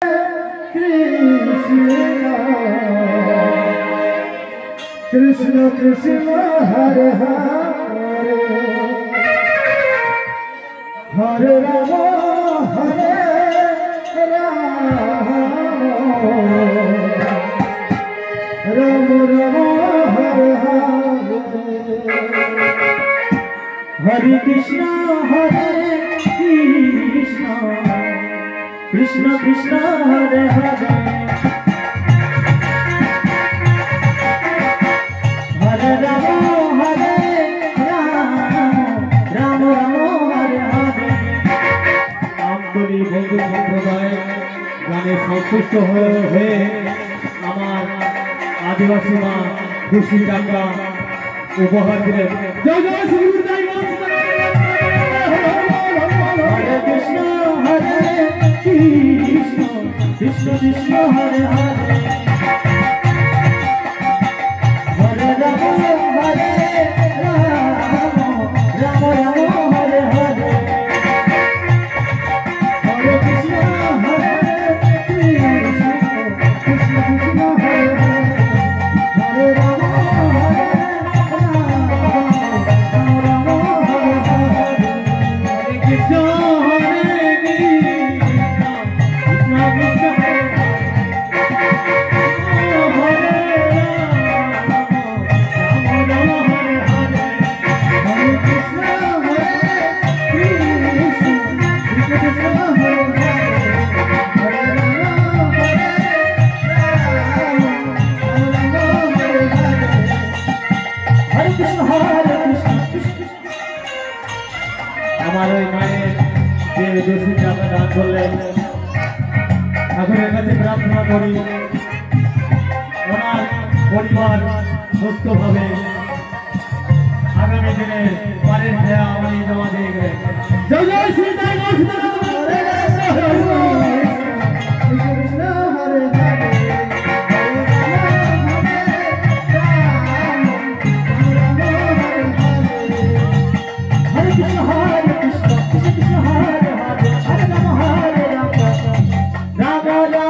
कृष्ण कृष्ण हरे हरे हरे राम राम राम हरे हरे हरे कृष्ण कृष्ण कृष्ण हरे हरे हरे राम राम हरे हरे আমতলী বন্ধু সম্প্রদায় গানে সন্তুষ্ট হয়ে আমার আদিবাসী মা খুশি টাকা উপহার দিলেন। জয় জয় শ্রী গুরুদেব। হরে কৃষ্ণ কৃষ্ণ কৃষ্ণ হরে হরে हरे राम राम हरे हरे हरे कृष्ण कृष्ण कृष्ण हरे हरे हरे राम राम हरे हरे हरे कृष्ण আমার ওই মায়ের যে বেশি টাকা দান করলেন ঠাকুরের কাছে প্রার্থনা করি ওনার পরিবার সুস্থভাবে আগামী দিনে পারের খেয়া উনি জমা দিয়ে গেলেন। জয় জয় শ্রী Hare